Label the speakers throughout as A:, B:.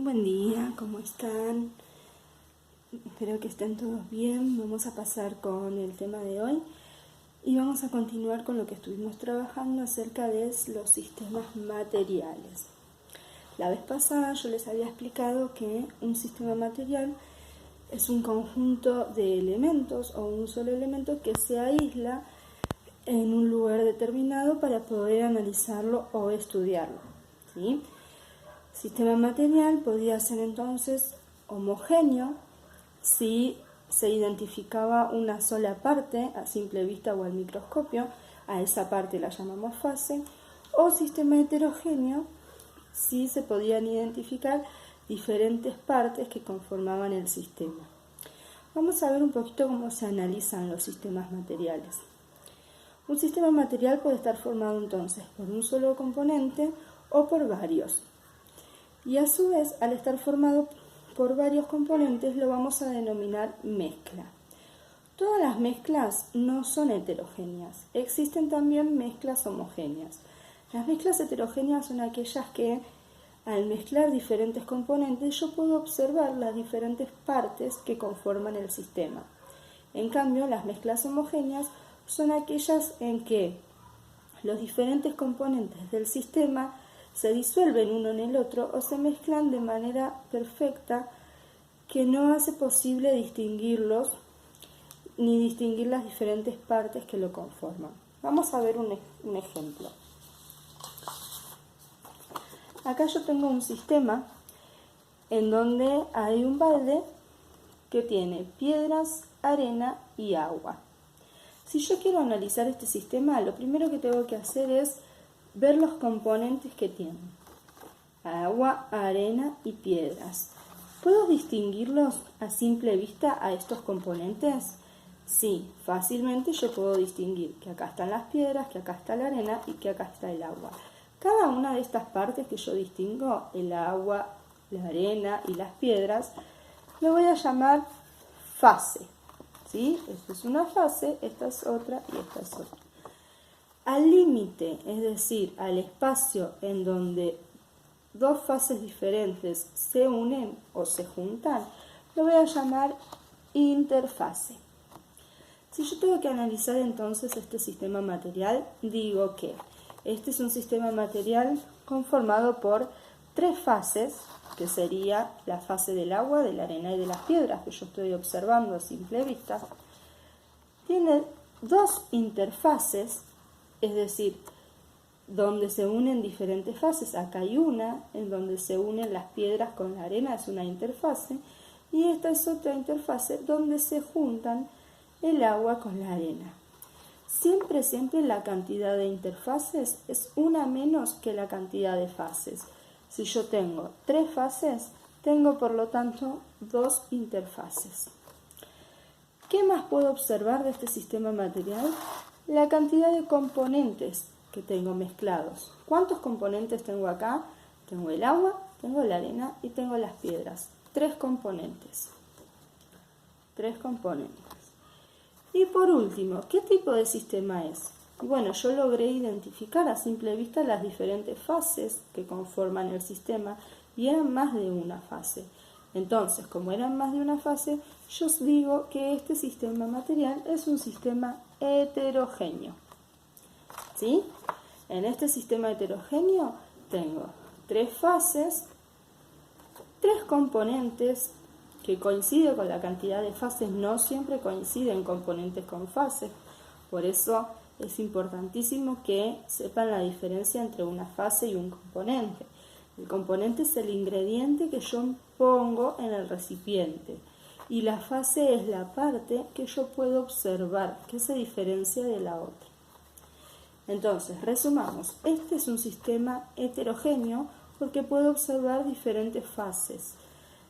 A: Buen día, ¿cómo están? Espero que estén todos bien. Vamos a pasar con el tema de hoy y vamos a continuar con lo que estuvimos trabajando acerca de los sistemas materiales. La vez pasada yo les había explicado que un sistema material es un conjunto de elementos o un solo elemento que se aísla en un lugar determinado para poder analizarlo o estudiarlo, ¿sí? Sistema material podría ser entonces homogéneo si se identificaba una sola parte a simple vista o al microscopio, a esa parte la llamamos fase, o sistema heterogéneo si se podían identificar diferentes partes que conformaban el sistema. Vamos a ver un poquito cómo se analizan los sistemas materiales. Un sistema material puede estar formado entonces por un solo componente o por varios. Y a su vez, al estar formado por varios componentes, lo vamos a denominar mezcla. Todas las mezclas no son heterogéneas. Existen también mezclas homogéneas. Las mezclas heterogéneas son aquellas que, al mezclar diferentes componentes, yo puedo observar las diferentes partes que conforman el sistema. En cambio, las mezclas homogéneas son aquellas en que los diferentes componentes del sistema se disuelven uno en el otro o se mezclan de manera perfecta que no hace posible distinguirlos ni distinguir las diferentes partes que lo conforman. Vamos a ver un ejemplo. Acá yo tengo un sistema en donde hay un balde que tiene piedras, arena y agua. Si yo quiero analizar este sistema, lo primero que tengo que hacer es ver los componentes que tiene: agua, arena y piedras. ¿Puedo distinguirlos a simple vista a estos componentes? Sí, fácilmente yo puedo distinguir que acá están las piedras, que acá está la arena y que acá está el agua. Cada una de estas partes que yo distingo, el agua, la arena y las piedras, lo voy a llamar fase. ¿Sí? Esta es una fase, esta es otra y esta es otra. Al límite, es decir, al espacio en donde dos fases diferentes se unen o se juntan, lo voy a llamar interfase. Si yo tengo que analizar entonces este sistema material, digo que este es un sistema material conformado por tres fases, que sería la fase del agua, de la arena y de las piedras, que yo estoy observando a simple vista. Tiene dos interfaces, es decir, donde se unen diferentes fases. Acá hay una en donde se unen las piedras con la arena, es una interfase, y esta es otra interfase donde se juntan el agua con la arena. Siempre la cantidad de interfaces es una menos que la cantidad de fases. Si yo tengo tres fases, tengo por lo tanto dos interfaces. ¿Qué más puedo observar de este sistema material? La cantidad de componentes que tengo mezclados. ¿Cuántos componentes tengo acá? Tengo el agua, tengo la arena y tengo las piedras. Tres componentes. Y por último, ¿qué tipo de sistema es? Bueno, yo logré identificar a simple vista las diferentes fases que conforman el sistema y eran más de una fase. Entonces, como eran más de una fase, yo digo que este sistema material es un sistema heterogéneo. ¿Sí? En este sistema heterogéneo tengo tres fases, tres componentes que coinciden con la cantidad de fases. No siempre coinciden componentes con fases, por eso es importantísimo que sepan la diferencia entre una fase y un componente. El componente es el ingrediente que yo pongo en el recipiente y la fase es la parte que yo puedo observar, que se diferencia de la otra. Entonces, resumamos, este es un sistema heterogéneo porque puedo observar diferentes fases.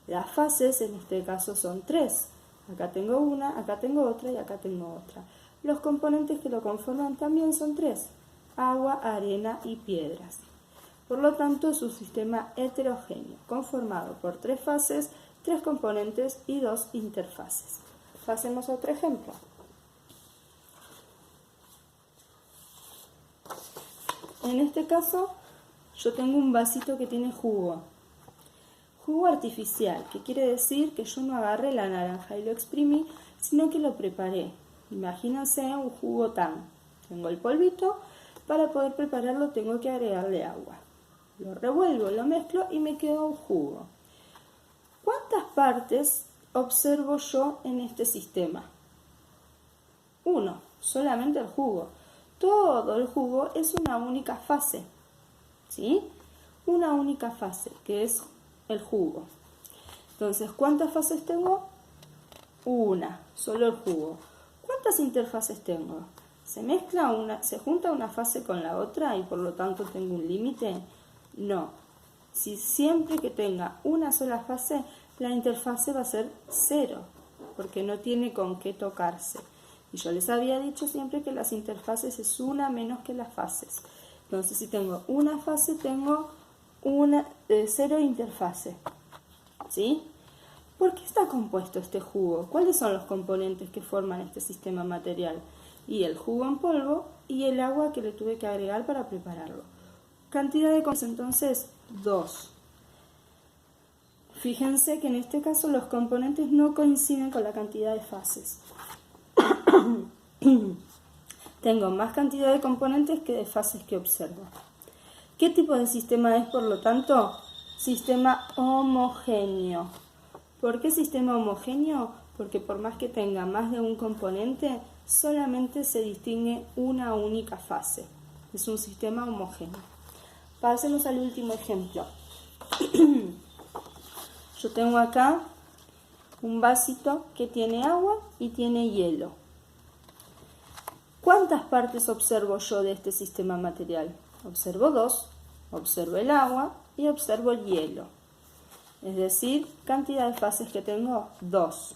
A: Las fases en este caso son tres. Acá tengo una, acá tengo otra y acá tengo otra. Los componentes que lo conforman también son tres: agua, arena y piedras. Por lo tanto, es un sistema heterogéneo, conformado por tres fases, tres componentes y dos interfaces. Pasemos a otro ejemplo. En este caso, yo tengo un vasito que tiene jugo. Jugo artificial, que quiere decir que yo no agarré la naranja y lo exprimí, sino que lo preparé. Imagínense un jugo tan. Tengo el polvito, para poder prepararlo tengo que agregarle agua. Lo revuelvo, lo mezclo y me queda un jugo. ¿Cuántas partes observo yo en este sistema? 1, solamente el jugo. Todo el jugo es una única fase, ¿sí? Una única fase, que es el jugo. Entonces, ¿cuántas fases tengo? Una, solo el jugo. ¿Cuántas interfaces tengo? ¿Se junta una fase con la otra y por lo tanto tengo un límite? No. Si siempre que tenga una sola fase, la interfase va a ser 0, porque no tiene con qué tocarse. Y yo les había dicho siempre que las interfaces es una menos que las fases. Entonces, si tengo una fase, tengo 0 interfase. ¿Sí? ¿Por qué está compuesto este jugo? ¿Cuáles son los componentes que forman este sistema material? Y el jugo en polvo y el agua que le tuve que agregar para prepararlo. Cantidad de componentes, entonces, 2. Fíjense que en este caso los componentes no coinciden con la cantidad de fases. Tengo más cantidad de componentes que de fases que observo. ¿Qué tipo de sistema es, por lo tanto? Sistema homogéneo. ¿Por qué sistema homogéneo? Porque por más que tenga más de un componente, solamente se distingue una única fase. Es un sistema homogéneo. Pasemos al último ejemplo. Yo tengo acá un vasito que tiene agua y tiene hielo. ¿Cuántas partes observo yo de este sistema material? Observo 2. Observo el agua y observo el hielo. Es decir, cantidad de fases que tengo, 2.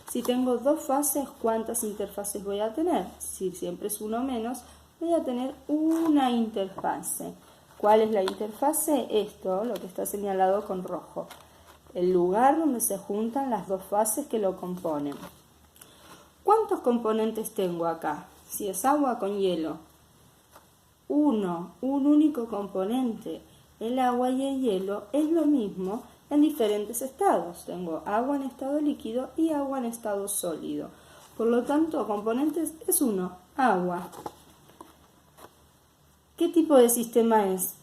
A: Si tengo 2 fases, ¿cuántas interfaces voy a tener? Si siempre es uno menos, voy a tener una interfase. ¿Cuál es la interfase? Esto, lo que está señalado con rojo. El lugar donde se juntan las 2 fases que lo componen. ¿Cuántos componentes tengo acá? Si es agua con hielo. 1, un único componente. El agua y el hielo es lo mismo en diferentes estados. Tengo agua en estado líquido y agua en estado sólido. Por lo tanto, componentes es 1, agua. ¿Qué tipo de sistema es?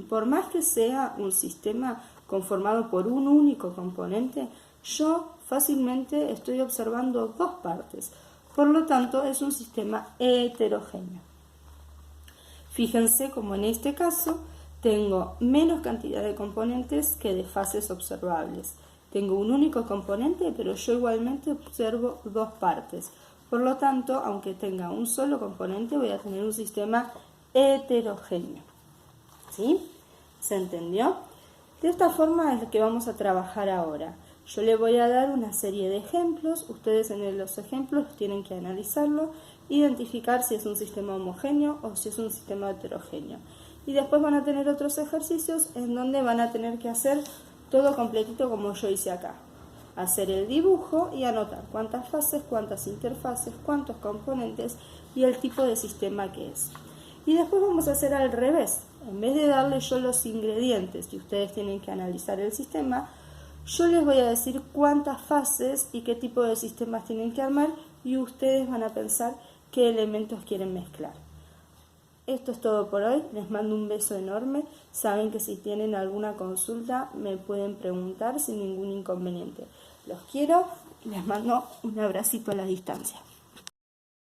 A: Por más que sea un sistema conformado por un único componente, yo fácilmente estoy observando 2 partes. Por lo tanto, es un sistema heterogéneo. Fíjense como en este caso tengo menos cantidad de componentes que de fases observables. Tengo un único componente, pero yo igualmente observo 2 partes. Por lo tanto, aunque tenga un solo componente, voy a tener un sistema heterogéneo. ¿Sí? ¿Se entendió? De esta forma es que vamos a trabajar ahora. Yo le voy a dar una serie de ejemplos. Ustedes en los ejemplos tienen que analizarlo, identificar si es un sistema homogéneo o si es un sistema heterogéneo. Y después van a tener otros ejercicios en donde van a tener que hacer todo completito como yo hice acá. Hacer el dibujo y anotar cuántas fases, cuántas interfaces, cuántos componentes y el tipo de sistema que es. Y después vamos a hacer al revés. En vez de darle yo los ingredientes y ustedes tienen que analizar el sistema, yo les voy a decir cuántas fases y qué tipo de sistemas tienen que armar y ustedes van a pensar qué elementos quieren mezclar. Esto es todo por hoy. Les mando un beso enorme. Saben que si tienen alguna consulta me pueden preguntar sin ningún inconveniente. Los quiero y les mando un abracito a la distancia.